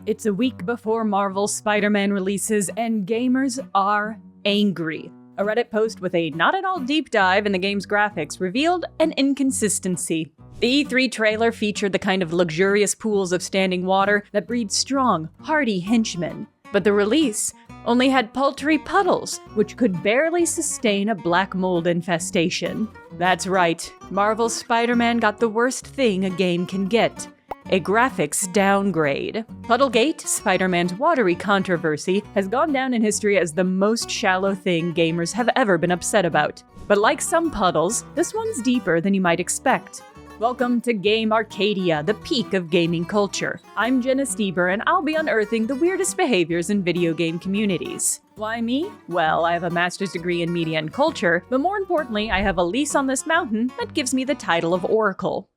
It's a week before Marvel's Spider-Man releases, and gamers are angry. A Reddit post with a not-at-all deep dive in the game's graphics revealed an inconsistency. The E3 trailer featured the kind of luxurious pools of standing water that breed strong, hardy henchmen. But the release only had paltry puddles, which could barely sustain a black mold infestation. That's right, Marvel's Spider-Man got the worst thing a game can get. A graphics downgrade. Puddlegate, Spider-Man's watery controversy, has gone down in history as the most shallow thing gamers have ever been upset about. But like some puddles, this one's deeper than you might expect. Welcome to Game Arcadia, the peak of gaming culture. I'm Jenna Stoeber, and I'll be unearthing the weirdest behaviors in video game communities. Why me? Well, I have a master's degree in media and culture, but more importantly, I have a lease on this mountain that gives me the title of Oracle.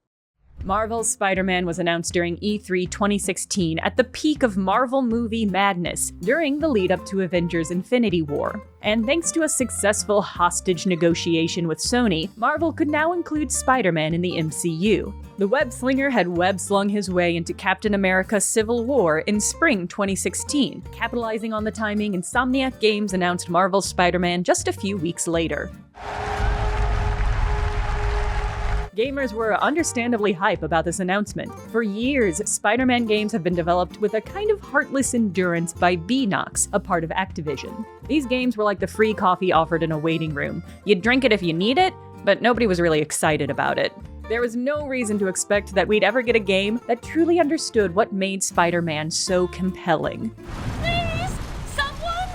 Marvel's Spider-Man was announced during E3 2016 at the peak of Marvel movie madness during the lead-up to Avengers Infinity War. And thanks to a successful hostage negotiation with Sony, Marvel could now include Spider-Man in the MCU. The web-slinger had web-slung his way into Captain America Civil War in spring 2016. Capitalizing on the timing, Insomniac Games announced Marvel's Spider-Man just a few weeks later. Gamers were understandably hype about this announcement. For years, Spider-Man games have been developed with a kind of heartless endurance by Beenox, a part of Activision. These games were like the free coffee offered in a waiting room. You'd drink it if you need it, but nobody was really excited about it. There was no reason to expect that we'd ever get a game that truly understood what made Spider-Man so compelling. Please! Someone!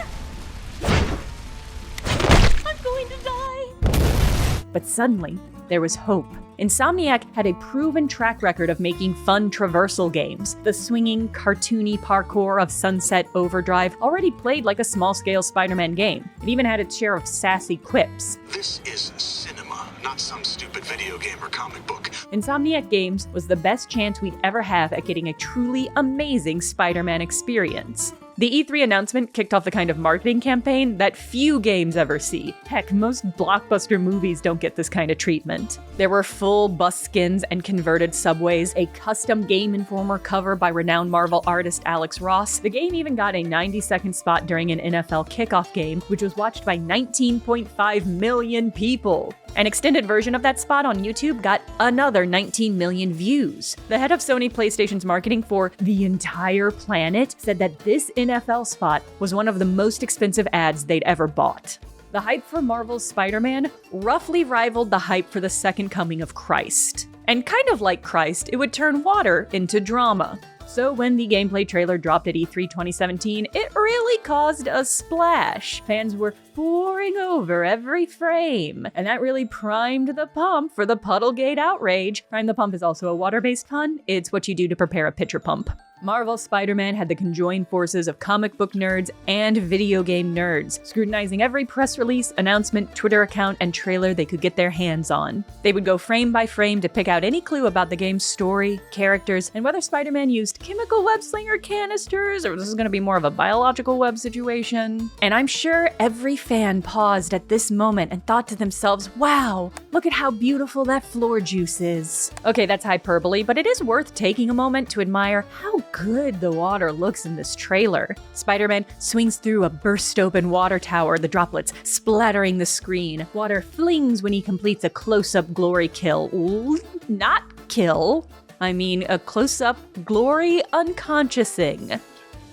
I'm going to die! But suddenly, there was hope. Insomniac had a proven track record of making fun traversal games. The swinging, cartoony parkour of Sunset Overdrive already played like a small-scale Spider-Man game. It even had its share of sassy quips. This is cinema, not some stupid video game or comic book. Insomniac Games was the best chance we'd ever have at getting a truly amazing Spider-Man experience. The E3 announcement kicked off the kind of marketing campaign that few games ever see. Heck, most blockbuster movies don't get this kind of treatment. There were full bus skins and converted subways, a custom Game Informer cover by renowned Marvel artist Alex Ross. The game even got a 90-second spot during an NFL kickoff game, which was watched by 19.5 million people. An extended version of that spot on YouTube got another 19 million views. The head of Sony PlayStation's marketing for the entire planet said that this NFL spot was one of the most expensive ads they'd ever bought. The hype for Marvel's Spider-Man roughly rivaled the hype for the second coming of Christ. And kind of like Christ, it would turn water into drama. So when the gameplay trailer dropped at E3 2017, it really caused a splash. Fans were pouring over every frame, and that really primed the pump for the Puddlegate outrage. Prime the pump is also a water-based pun. It's what you do to prepare a pitcher pump. Marvel's Spider-Man had the conjoined forces of comic book nerds and video game nerds, scrutinizing every press release, announcement, Twitter account, and trailer they could get their hands on. They would go frame by frame to pick out any clue about the game's story, characters, and whether Spider-Man used chemical web-slinger canisters, or this is going to be more of a biological web situation. And I'm sure every fan paused at this moment and thought to themselves, wow, look at how beautiful that floor juice is. Okay, that's hyperbole, but it is worth taking a moment to admire how good the water looks in this trailer. Spider-Man swings through a burst-open water tower, the droplets splattering the screen. Water flings when he completes a close-up glory kill. Ooh, not kill. I mean, a close-up glory unconsciousing.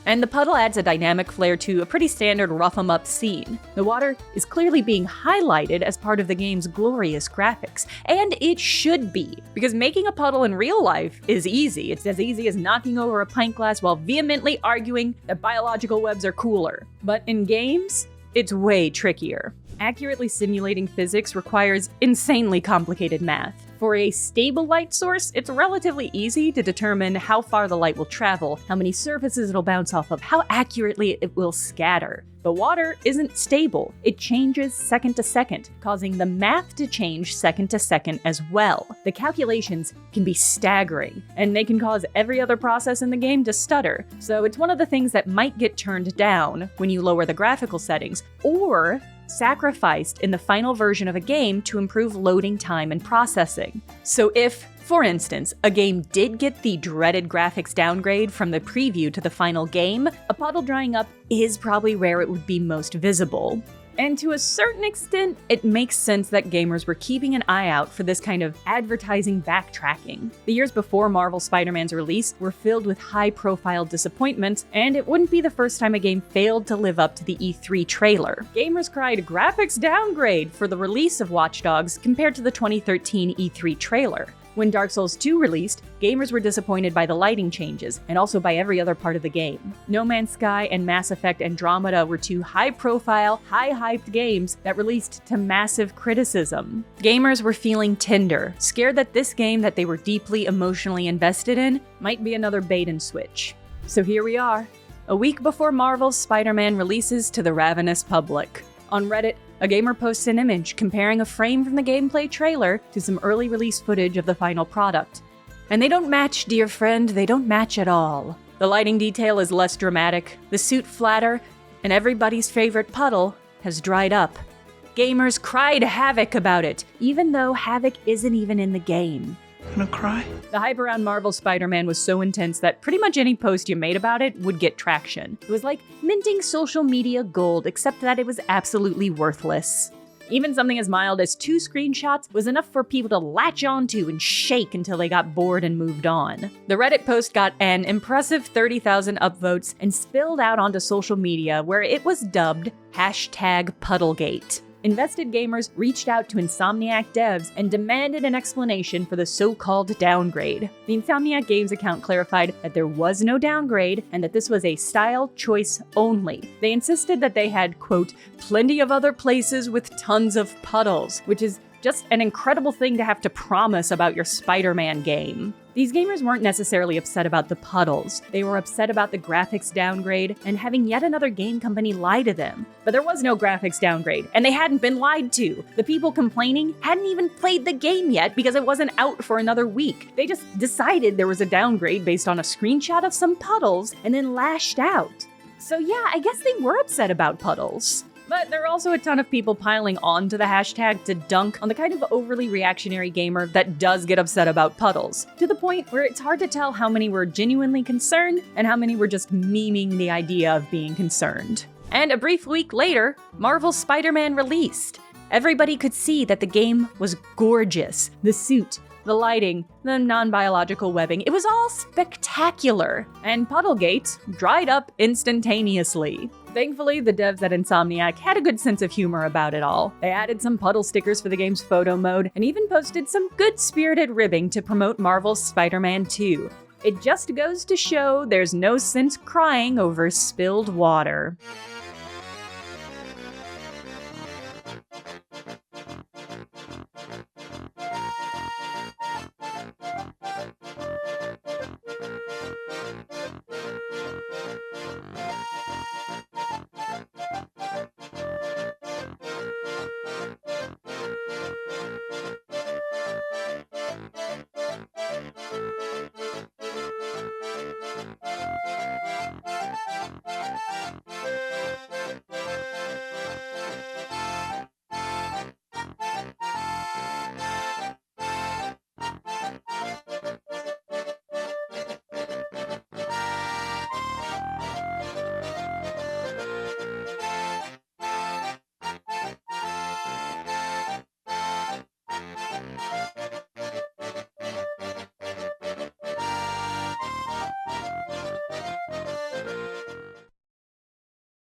And the puddle adds a dynamic flair to a pretty standard rough-em-up scene. The water is clearly being highlighted as part of the game's glorious graphics. And it should be, because making a puddle in real life is easy. It's as easy as knocking over a pint glass while vehemently arguing that biological webs are cooler. But in games, it's way trickier. Accurately simulating physics requires insanely complicated math. For a stable light source, it's relatively easy to determine how far the light will travel, how many surfaces it'll bounce off of, how accurately it will scatter. But water isn't stable. It changes second to second, causing the math to change second to second as well. The calculations can be staggering, and they can cause every other process in the game to stutter. So it's one of the things that might get turned down when you lower the graphical settings, or sacrificed in the final version of a game to improve loading time and processing. So if For instance, a game did get the dreaded graphics downgrade from the preview to the final game. A puddle drying up is probably where it would be most visible. And to a certain extent, it makes sense that gamers were keeping an eye out for this kind of advertising backtracking. The years before Marvel Spider-Man's release were filled with high-profile disappointments, and it wouldn't be the first time a game failed to live up to the E3 trailer. Gamers cried graphics downgrade for the release of Watch Dogs compared to the 2013 E3 trailer. When Dark Souls 2 released, gamers were disappointed by the lighting changes, and also by every other part of the game. No Man's Sky and Mass Effect Andromeda were two high-profile, high-hyped games that released to massive criticism. Gamers were feeling tender, scared that this game that they were deeply emotionally invested in might be another bait and switch. So here we are, a week before Marvel's Spider-Man releases to the ravenous public. On Reddit, a gamer posts an image comparing a frame from the gameplay trailer to some early release footage of the final product. And they don't match, dear friend, they don't match at all. The lighting detail is less dramatic, the suit flatter, and everybody's favorite puddle has dried up. Gamers cried havoc about it, even though havoc isn't even in the game. Gonna cry? The hype around Marvel's Spider-Man was so intense that pretty much any post you made about it would get traction. It was like minting social media gold, except that it was absolutely worthless. Even something as mild as 2 screenshots was enough for people to latch onto and shake until they got bored and moved on. The Reddit post got an impressive 30,000 upvotes and spilled out onto social media, where it was dubbed #Puddlegate. Invested gamers reached out to Insomniac devs and demanded an explanation for the so-called downgrade. The Insomniac Games account clarified that there was no downgrade and that this was a style choice only. They insisted that they had, quote, plenty of other places with tons of puddles, which is just an incredible thing to have to promise about your Spider-Man game. These gamers weren't necessarily upset about the puddles. They were upset about the graphics downgrade and having yet another game company lie to them. But there was no graphics downgrade, and they hadn't been lied to. The people complaining hadn't even played the game yet because it wasn't out for another week. They just decided there was a downgrade based on a screenshot of some puddles and then lashed out. So yeah, I guess they were upset about puddles. But there are also a ton of people piling onto the hashtag to dunk on the kind of overly reactionary gamer that does get upset about puddles, to the point where it's hard to tell how many were genuinely concerned and how many were just memeing the idea of being concerned. And a brief week later, Marvel's Spider-Man released. Everybody could see that the game was gorgeous. The suit, the lighting, the non-biological webbing, it was all spectacular. And Puddlegate dried up instantaneously. Thankfully, the devs at Insomniac had a good sense of humor about it all. They added some puddle stickers for the game's photo mode, and even posted some good-spirited ribbing to promote Marvel's Spider-Man 2. It just goes to show there's no sense crying over spilled water.